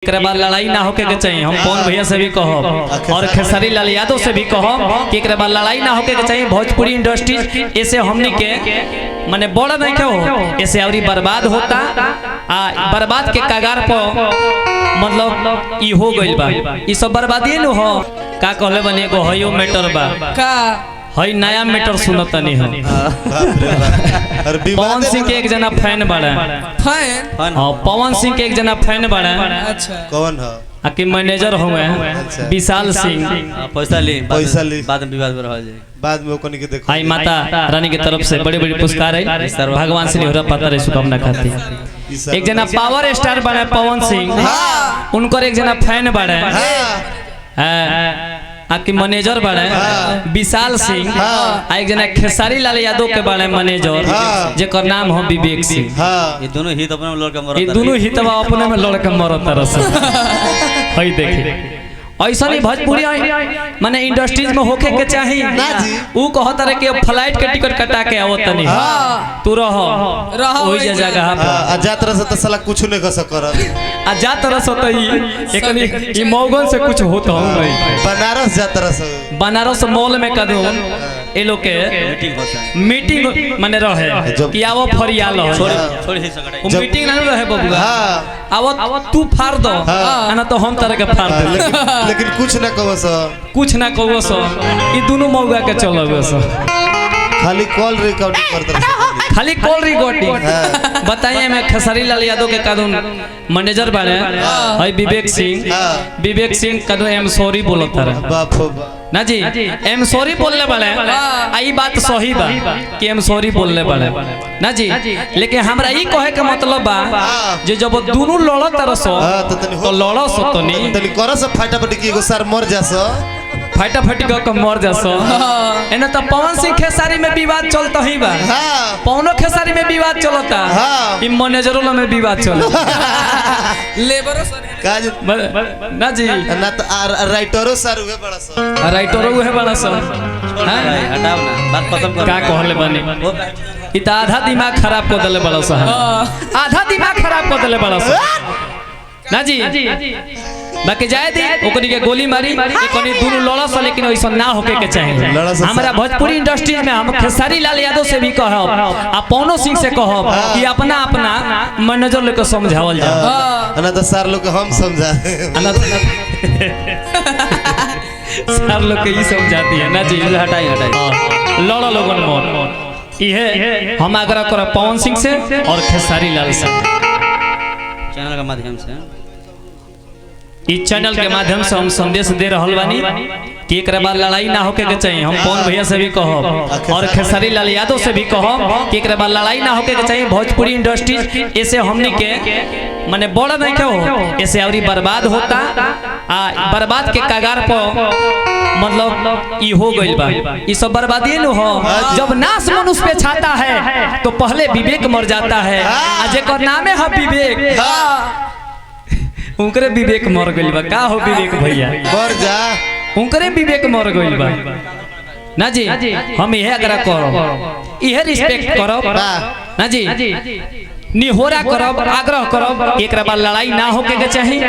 बाद लड़ाई ना होके के चाहिए। हम पवन भैया से भी कहो और खेसारी लाल यादव से भी कहो कि एक बाद लड़ाई ना होके के चाहिए। भोजपुरी इंडस्ट्रीज ऐसे हमने के माने बड़ा नहीं के हो ऐसे अवरी बर्बाद होता आ बर्बाद के कगार पर मतलब ई हो गइल बा। ई सब बर्बादी न हो का कहले बने एगो हयो मैटर बा का हई नया मैटर सुनत नहीं हो। पवन सिंह के एक जना फैन बड़ा फैन हां पवन सिंह के एक जना फैन बड़ा। अच्छा कौन है आके मैनेजर होंगे विशाल सिंह। पैसा ली बाद में विवाद रह जाए बाद में ओकनी के देखो। आई माता रानी की तरफ से बड़े-बड़े पुरस्कार है भगवान श्री होरा पता रे शुभकामना खाती। एक जना पावर स्टार बड़ा पवन सिंह उनकर एक जना फैन बड़ा आके मैनेजर बड़े विशाल सिंह आ एक जना खेसारी लाल यादव के बड़े मैनेजर जेकर नाम हो विवेक सिंह। ये दोनों हित अपने में लड़का मरत ये दोनों हितवा अपने में लड़का मरत तरस हई देखी ऐसा नहीं भोजपुरी माने इंडस्ट्रीज में होके के चाहिए। ऊ कहत रहे कि फ्लाइट के टिकट कटा के आवत नहीं तू रहो ओई जगह पे आ जात रह त साला कुछ नहीं कर सकर आ जात रह त ई मौगन से कुछ होता हो नहीं। बनारस जात रह बनारस मॉल में कदू ए लोग के मीटिंग माने रहे कि आवो फरियाल हो छोड़ी सकड़ा वो मीटिंग ना रहे बबुआ आवो तू फाड़ दो ना तो हम तरह के फाड़ दे लेकिन कुछ ना कहो सो कुछ ना कहो सो ई दोनों मौगा के चलो सो खाली कॉल रिकॉर्डिंग करते रह खाली कॉल रिकॉर्डिंग बताइए। मैं खेसारी लाल यादव के कानून मैनेजर बारे हई विवेक सिंह कानून एम सॉरी बोलत रहे बाप ना जी एम सॉरी बोलने वाले आई बात सही बा कि एम सॉरी बोलने वाले ना जी। लेकिन हमरा ई कहे के मतलब बा जे जब दोनों लड़त रसो तो लड़ो सो तो नहीं तनी कर से फटाफट की एगो सर मर जासो फटाफट के मर जासो एने तो पवन सिंह खेसारी में विवाद चलता ही बा पवनो खेसारी में विवाद चलता ई मैनेजरों में विवाद चलता लेबरो काज ना जी ना तो राइटरो सर हुए बड़ा सो राइटरो हुए बड़ा सो हटाओ ना बात खत्म कर का कहले बने ई त आधा दिमाग खराब कर देले बड़ा सा आधा दिमाग खराब कर देले बड़ा सा ना जी। बाकी जाए दी ओकनी के गोली मारी एकनी दोनों लड़स लेकिन ऐसा ना होके के चाहिए। हमारा भोजपुरी इंडस्ट्री में हम खेसारी लाल यादव से भी कहब आ पवनो सिंह से कहब कि अपना अपना मैनेजर लोग को समझावल जाओ ना तो सर लोग को हम समझा सर लोग के ई समझाती है ना जी। हटाई लड़ा लोगन मोर इहे हम आग्रह करब पवन सिंह से और खेसारी लाल से चैनल के माध्यम से इस चैनल के माध्यम से हम संदेश दे रहल बानी कि एक बाद लड़ाई ना होके के चाहिए। हम पवन भैया से भी कहो और खेसारी लाल यादव से भी कहो कि एक बाद लड़ाई ना होके के चाहिए। भोजपुरी इंडस्ट्रीज ऐसे हमने के माने बड़ा नहीं के हो ऐसे अवरी बर्बाद होता आ बर्बाद के कगार पर मतलब ई हो गइल बा। ई सब बर्बादी न हो जब नाश मनुष्य पे छाता है तो पहले विवेक मर जाता है आ जेकर नामे है विवेक उनकरे विवेक मर गइल बा। का हो विवेक भैया मर जा उनकरे विवेक मर गइल बा ना जी। हम यह आग्रह करब यह रिस्पेक्ट करब ना जी निहोरा करब आग्रह करब एक बाद लड़ाई ना होके के चाहिए।